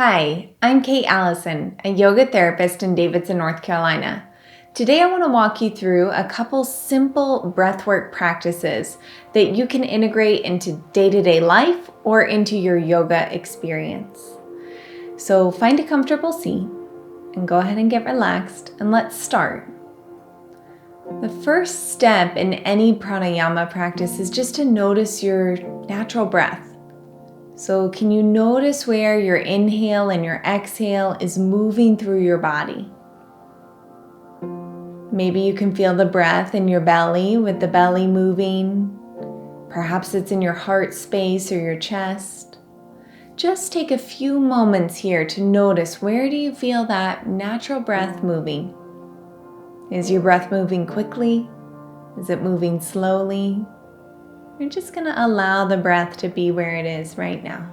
Hi, I'm Allison, a yoga therapist in Davidson, North Carolina. Today I want to walk you through a couple simple breathwork practices that you can integrate into day-to-day life or into your yoga experience. So find a comfortable seat and go ahead and get relaxed, and let's start. The first step in any pranayama practice is just to notice your natural breath. So can you notice where your inhale and your exhale is moving through your body? Maybe you can feel the breath in your belly with the belly moving. Perhaps it's in your heart space or your chest. Just take a few moments here to notice, where do you feel that natural breath moving? Is your breath moving quickly? Is it moving slowly? You're just going to allow the breath to be where it is right now.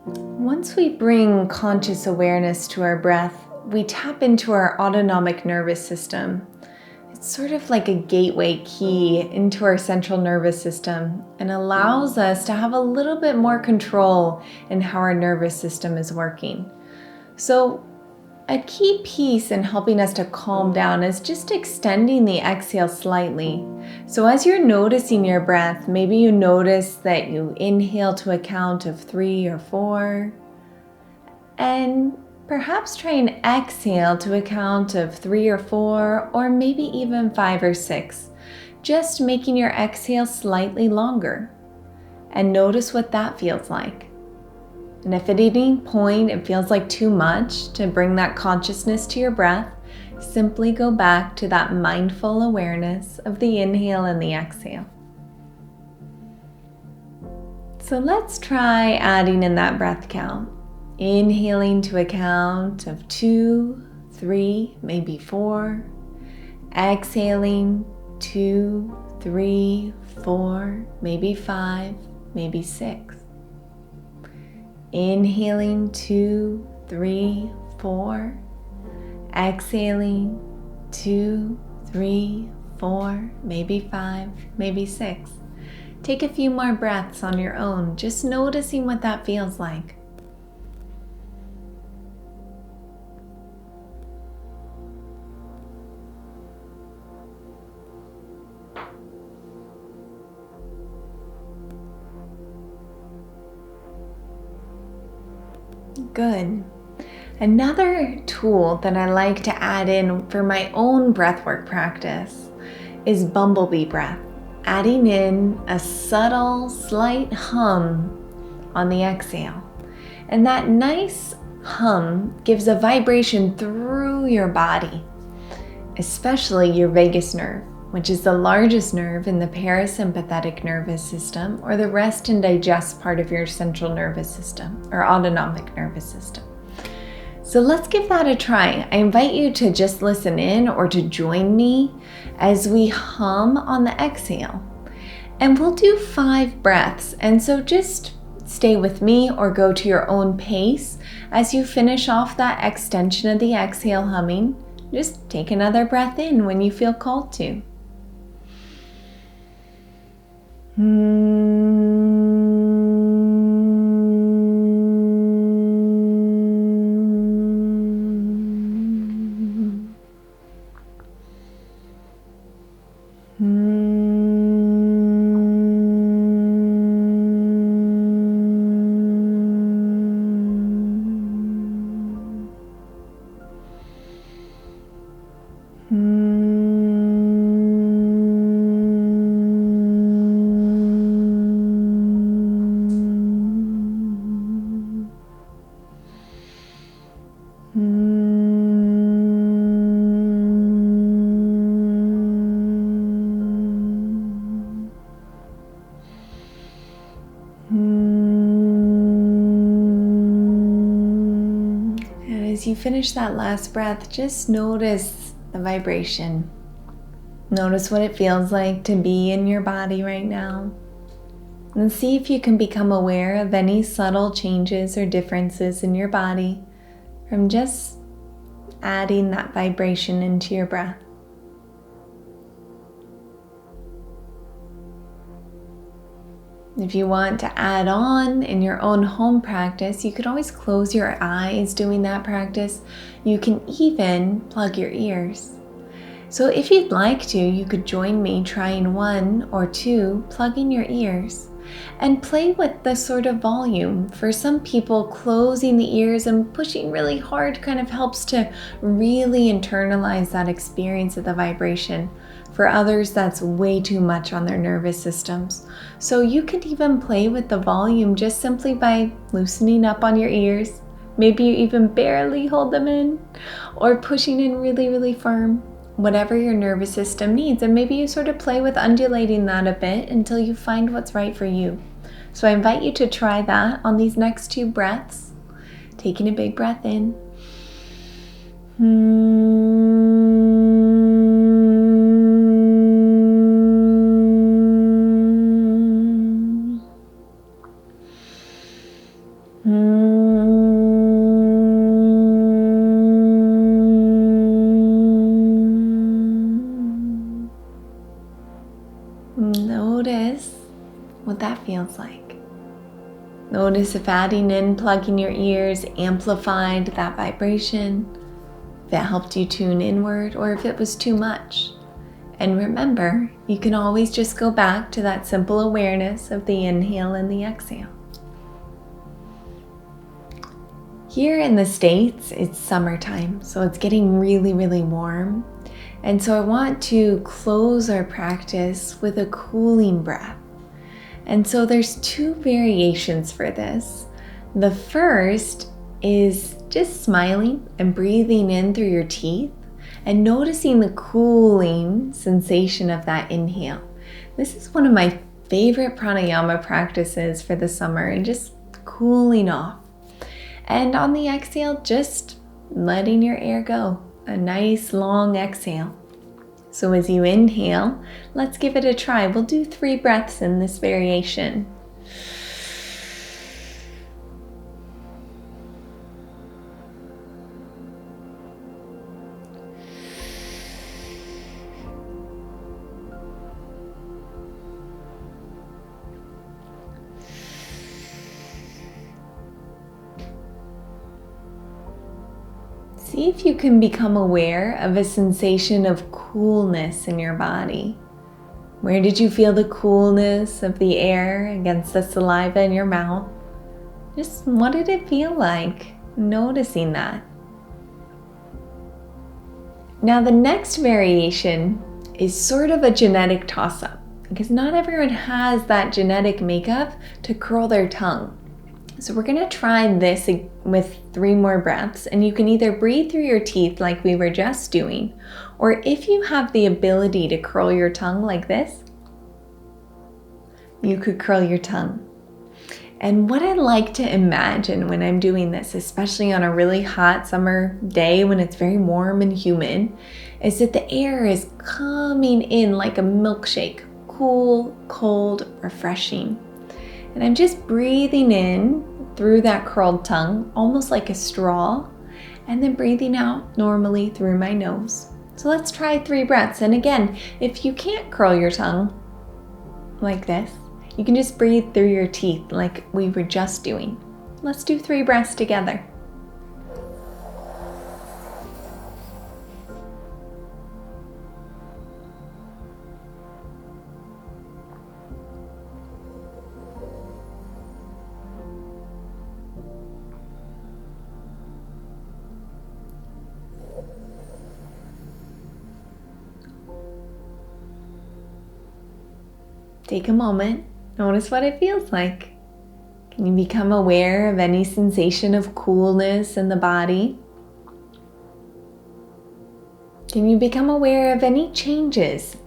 Once we bring conscious awareness to our breath, we tap into our autonomic nervous system. It's sort of like a gateway key into our central nervous system and allows us to have a little bit more control in how our nervous system is working. So a key piece in helping us to calm down is just extending the exhale slightly. So as you're noticing your breath, maybe you notice that you inhale to a count of 3 or 4, and perhaps try and exhale to a count of 3 or 4, or maybe even 5 or 6, just making your exhale slightly longer. And notice what that feels like. And if at any point it feels like too much to bring that consciousness to your breath, simply go back to that mindful awareness of the inhale and the exhale. So let's try adding in that breath count. Inhaling to a count of 2, 3, maybe 4. Exhaling 2, 3, 4, maybe 5, maybe 6. Inhaling 2, 3, 4. Exhaling 2, 3, 4, maybe 5, maybe 6. Take a few more breaths on your own, just noticing what that feels like. Good. Another tool that I like to add in for my own breathwork practice is bumblebee breath, adding in a subtle, slight hum on the exhale. And that nice hum gives a vibration through your body, especially your vagus nerve, which is the largest nerve in the parasympathetic nervous system, or the rest and digest part of your central nervous system, or autonomic nervous system. So let's give that a try. I invite you to just listen in or to join me as we hum on the exhale. And we'll do 5 breaths. And so just stay with me or go to your own pace. As you finish off that extension of the exhale humming, just take another breath in when you feel called to. As you finish that last breath, just notice the vibration. Notice what it feels like to be in your body right now. And see if you can become aware of any subtle changes or differences in your body from just adding that vibration into your breath. If you want to add on in your own home practice, you could always close your eyes doing that practice. You can even plug your ears. So if you'd like to, you could join me trying 1 or 2, plugging your ears, and play with the sort of volume. For some people, closing the ears and pushing really hard kind of helps to really internalize that experience of the vibration. For others, that's way too much on their nervous systems. So you could even play with the volume just simply by loosening up on your ears. Maybe you even barely hold them in, or pushing in really, really firm. Whatever your nervous system needs, and maybe you sort of play with undulating that a bit until you find what's right for you. So I invite you to try that on these next 2 breaths. Taking a big breath in. Notice what that feels like. Notice if adding in, plugging your ears amplified that vibration, if it helped you tune inward, or if it was too much. And remember, you can always just go back to that simple awareness of the inhale and the exhale. Here in the States, it's summertime, so it's getting really, really warm. And so I want to close our practice with a cooling breath. And so there's 2 variations for this. The first is just smiling and breathing in through your teeth and noticing the cooling sensation of that inhale. This is one of my favorite pranayama practices for the summer, and just cooling off. And on the exhale, just letting your air go. A nice long exhale. So as you inhale, let's give it a try. We'll do 3 breaths in this variation. See if you can become aware of a sensation of coolness in your body. Where did you feel the coolness of the air against the saliva in your mouth? Just what did it feel like? Noticing that. Now the next variation is sort of a genetic toss-up, because not everyone has that genetic makeup to curl their tongue. So we're gonna try this with 3 more breaths, and you can either breathe through your teeth like we were just doing, or if you have the ability to curl your tongue like this, you could curl your tongue. And what I like to imagine when I'm doing this, especially on a really hot summer day when it's very warm and humid, is that the air is coming in like a milkshake, cool, cold, refreshing. And I'm just breathing in through that curled tongue, almost like a straw, and then breathing out normally through my nose. So let's try 3 breaths. And again, if you can't curl your tongue like this, you can just breathe through your teeth like we were just doing. Let's do 3 breaths together. Take a moment, notice what it feels like. Can you become aware of any sensation of coolness in the body? Can you become aware of any changes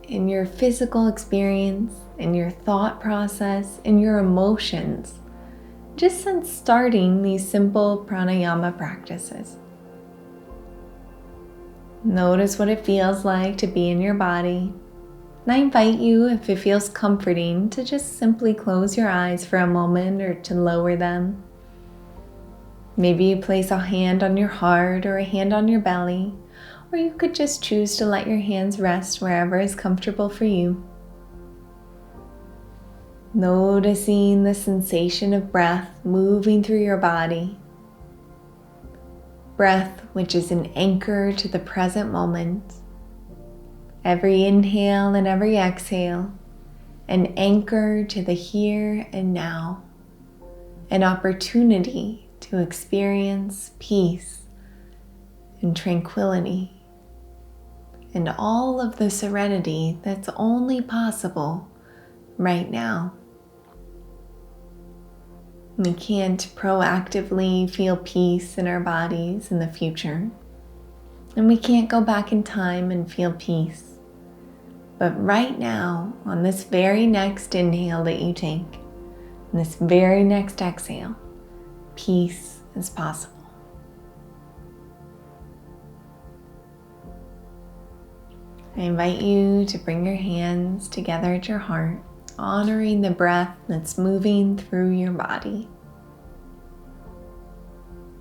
in your physical experience, in your thought process, in your emotions, just since starting these simple pranayama practices? Notice what it feels like to be in your body. And I invite you, if it feels comforting, to just simply close your eyes for a moment or to lower them. Maybe you place a hand on your heart or a hand on your belly, or you could just choose to let your hands rest wherever is comfortable for you. Noticing the sensation of breath moving through your body. Breath, which is an anchor to the present moment. Every inhale and every exhale, an anchor to the here and now. An opportunity to experience peace and tranquility and all of the serenity that's only possible right now. We can't proactively feel peace in our bodies in the future, and we can't go back in time and feel peace. But right now, on this very next inhale that you take, and this very next exhale, peace is possible. I invite you to bring your hands together at your heart, honoring the breath that's moving through your body.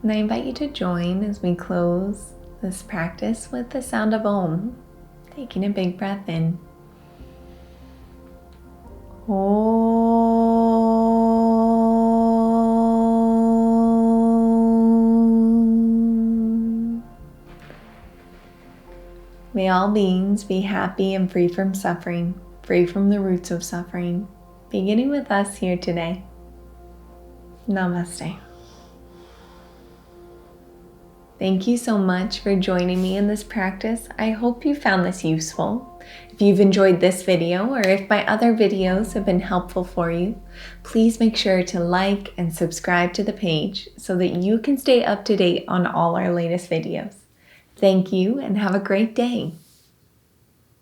And I invite you to join as we close this practice with the sound of Om, taking a big breath in. Om. May all beings be happy and free from suffering, free from the roots of suffering, beginning with us here today. Namaste. Thank you so much for joining me in this practice. I hope you found this useful. If you've enjoyed this video or if my other videos have been helpful for you, please make sure to like and subscribe to the page so that you can stay up to date on all our latest videos. Thank you and have a great day.